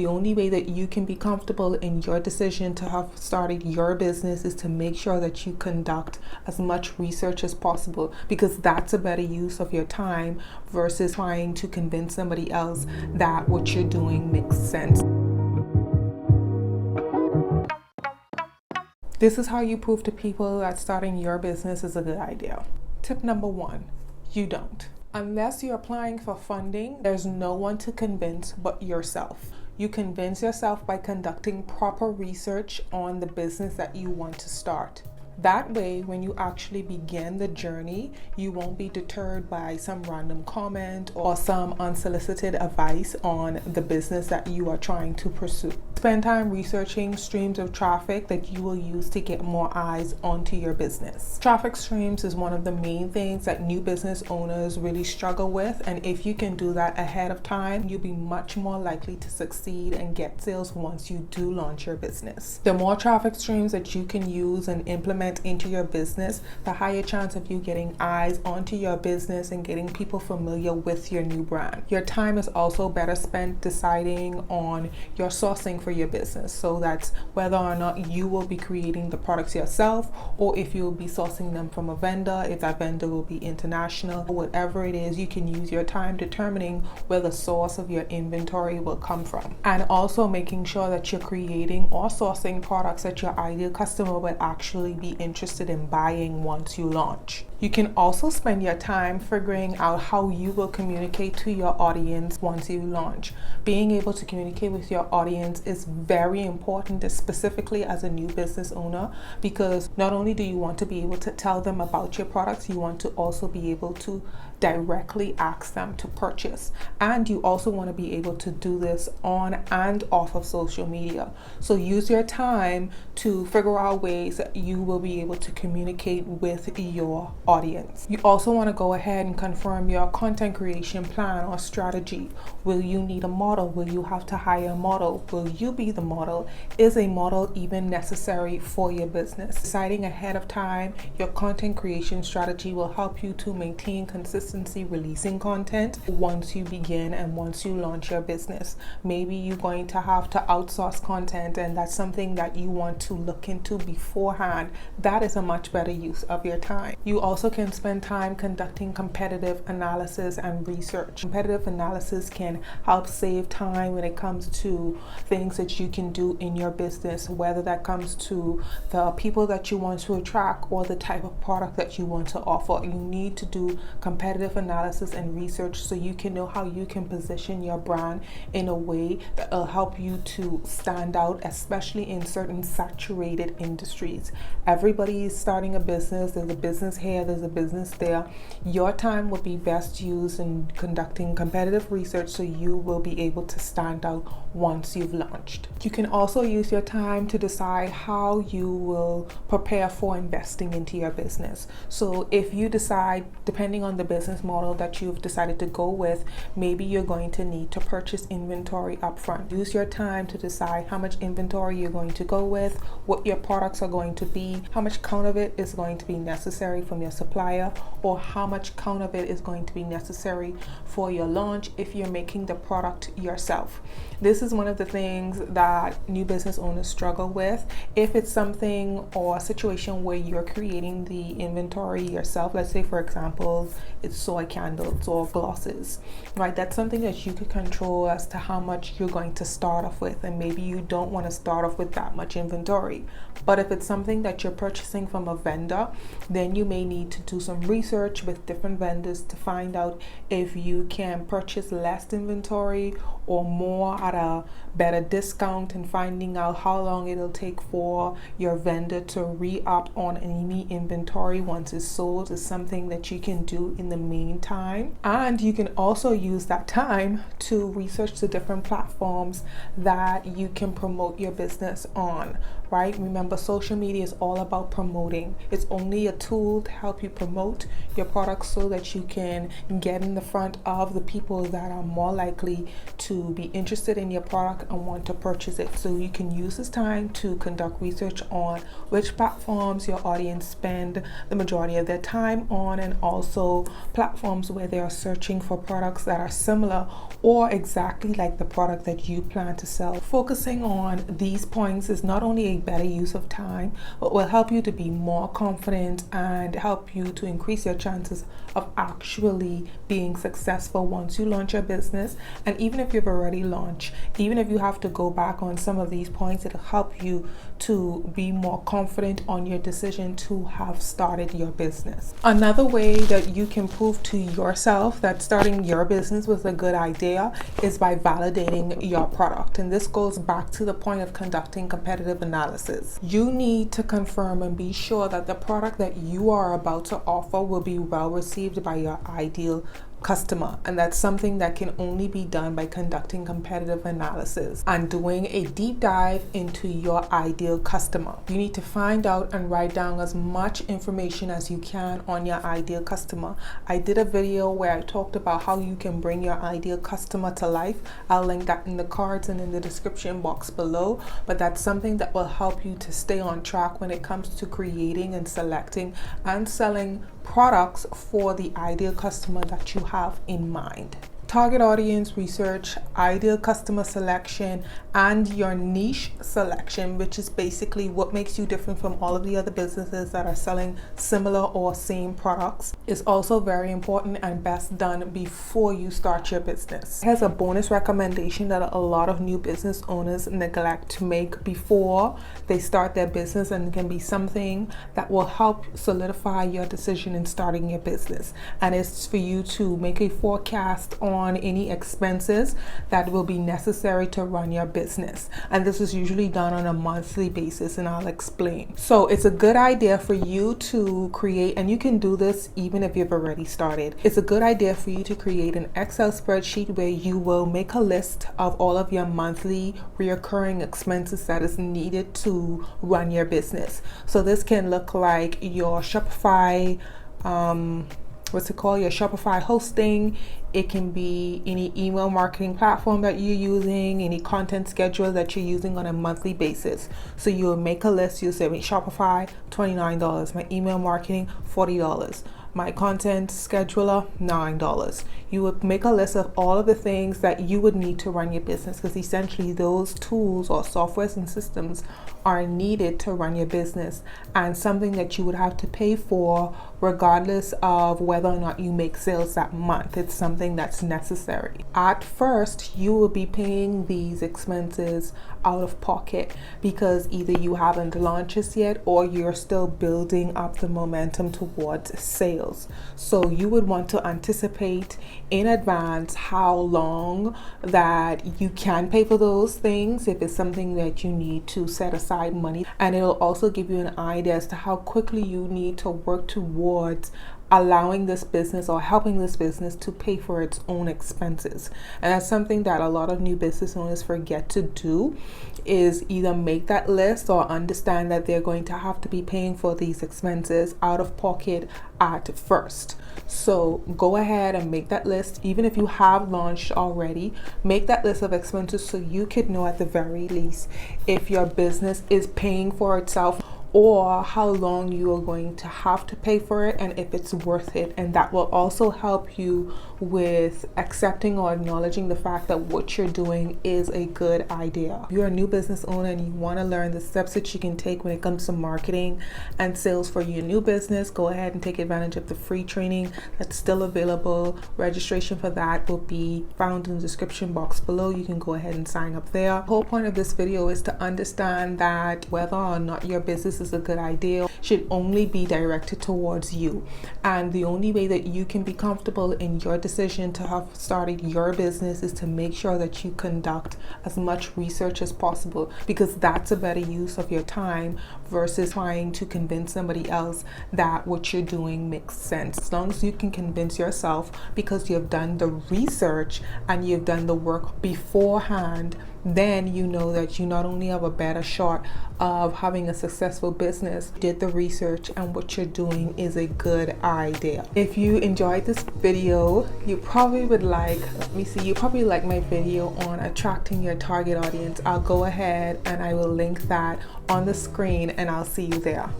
The only way that you can be comfortable in your decision to have started your business is to make sure that you conduct as much research as possible, because that's a better use of your time versus trying to convince somebody else that what you're doing makes sense. This is how you prove to people that starting your business is a good idea. Tip number 1, you don't. Unless you're applying for funding, there's no one to convince but yourself. You convince yourself by conducting proper research on the business that you want to start. That way, when you actually begin the journey, you won't be deterred by some random comment or some unsolicited advice on the business that you are trying to pursue. Spend time researching streams of traffic that you will use to get more eyes onto your business. Traffic streams is one of the main things that new business owners really struggle with, and if you can do that ahead of time, you'll be much more likely to succeed and get sales once you do launch your business. The more traffic streams that you can use and implement into your business, the higher chance of you getting eyes onto your business and getting people familiar with your new brand. Your time is also better spent deciding on your sourcing for your business. So that's whether or not you will be creating the products yourself, or if you'll be sourcing them from a vendor, if that vendor will be international, or whatever it is, you can use your time determining where the source of your inventory will come from. And also making sure that you're creating or sourcing products that your ideal customer will actually be interested in buying once you launch. You can also spend your time figuring out how you will communicate to your audience once you launch. Being able to communicate with your audience is very important, specifically as a new business owner, because not only do you want to be able to tell them about your products, you want to also be able to directly ask them to purchase. And you also want to be able to do this on and off of social media. So use your time to figure out ways that you will be able to communicate with your audience. You also want to go ahead and confirm your content creation plan or strategy. Will you need a model? Will you have to hire a model? Will you be the model? Is a model even necessary for your business? Deciding ahead of time your content creation strategy will help you to maintain consistency releasing content once you begin and once you launch your business. Maybe you're going to have to outsource content, and that's something that you want to look into beforehand. That is a much better use of your time. You also can spend time conducting competitive analysis and research. Competitive analysis can help save time when it comes to things that you can do in your business, whether that comes to the people that you want to attract or the type of product that you want to offer. You need to do competitive analysis and research so you can know how you can position your brand in a way that will help you to stand out, especially in certain saturated industries. Everybody is starting a business. There's a business here, there's a business there. Your time will be best used in conducting competitive research so you will be able to stand out once you've launched. You can also use your time to decide how you will prepare for investing into your business. So if you decide, depending on the business model that you've decided to go with, maybe you're going to need to purchase inventory upfront. Use your time to decide how much inventory you're going to go with, what your products are going to be, how much count of it is going to be necessary from your supplier, or how much count of it is going to be necessary for your launch if you're making the product yourself. This is one of the things that new business owners struggle with. If it's something or a situation where you're creating the inventory yourself, let's say for example it's soy candles or glosses, right? That's something that you could control as to how much you're going to start off with, and maybe you don't want to start off with that much inventory. But if it's something that you're purchasing from a vendor, then you may need to do some research with different vendors to find out if you can purchase less inventory or more at a better discount, and finding out how long it'll take for your vendor to re-up on any inventory once it's sold is something that you can do in the meantime. And you can also use that time to research the different platforms that you can promote your business on. right? Remember, social media is all about promoting. It's only a tool to help you promote your products so that you can get in the front of the people that are more likely to be interested in your product and want to purchase it. So you can use this time to conduct research on which platforms your audience spend the majority of their time on, and also platforms where they are searching for products that are similar or exactly like the product that you plan to sell. Focusing on these points is not only a better use of time, but will help you to be more confident and help you to increase your chances of actually being successful once you launch your business. And even if you've already launched, even if you have to go back on some of these points, it'll help you to be more confident on your decision to have started your business. Another way that you can prove to yourself that starting your business was a good idea is by validating your product. And this goes back to the point of conducting competitive analysis. You need to confirm and be sure that the product that you are about to offer will be well received by your ideal customer, and that's something that can only be done by conducting competitive analysis and doing a deep dive into your ideal customer. You need to find out and write down as much information as you can on your ideal customer. I did a video where I talked about how you can bring your ideal customer to life. I'll link that in the cards and in the description box below, but that's something that will help you to stay on track when it comes to creating and selecting and selling products for the ideal customer that you have in mind. Target audience research, ideal customer selection, and your niche selection, which is basically what makes you different from all of the other businesses that are selling similar or same products, is also very important and best done before you start your business. Here's a bonus recommendation that a lot of new business owners neglect to make before they start their business, and it can be something that will help solidify your decision in starting your business. And it's for you to make a forecast on any expenses that will be necessary to run your business. And this is usually done on a monthly basis, and I'll explain. So it's a good idea for you to create, and you can do this even if you've already started. It's a good idea for you to create an Excel spreadsheet where you will make a list of all of your monthly recurring expenses that is needed to run your business. So this can look like your Shopify, your Shopify hosting. It can be any email marketing platform that you're using, any content schedule that you're using on a monthly basis. So you'll make a list. You'll say, Shopify, $29. My email marketing, $40. My content scheduler, $9. You would make a list of all of the things that you would need to run your business, because essentially those tools or softwares and systems are needed to run your business, and something that you would have to pay for regardless of whether or not you make sales that month. It's something that's necessary. At first, you will be paying these expenses out of pocket because either you haven't launched this yet or you're still building up the momentum towards sales. So you would want to anticipate in advance how long that you can pay for those things if it's something that you need to set aside money, and it'll also give you an idea as to how quickly you need to work towards allowing this business or helping this business to pay for its own expenses. And that's something that a lot of new business owners forget to do, is either make that list or understand that they're going to have to be paying for these expenses out of pocket at first. So go ahead and make that list. Even if you have launched already, make that list of expenses so you could know at the very least if your business is paying for itself, or how long you are going to have to pay for it, and if it's worth it. And that will also help you with accepting or acknowledging the fact that what you're doing is a good idea. If you're a new business owner and you want to learn the steps that you can take when it comes to marketing and sales for your new business, go ahead and take advantage of the free training that's still available. Registration for that will be found in the description box below. You can go ahead and sign up there. The whole point of this video is to understand that whether or not your business is a good idea should only be directed towards you, and the only way that you can be comfortable in your decision to have started your business is to make sure that you conduct as much research as possible, because that's a better use of your time versus trying to convince somebody else that what you're doing makes sense. As long as you can convince yourself because you've done the research and you've done the work beforehand, then you know that you not only have a better shot of having a successful business, you did the research and what you're doing is a good idea. If you enjoyed this video, you probably would like, you probably like my video on attracting your target audience. I'll go ahead and I will link that on the screen and I'll see you there.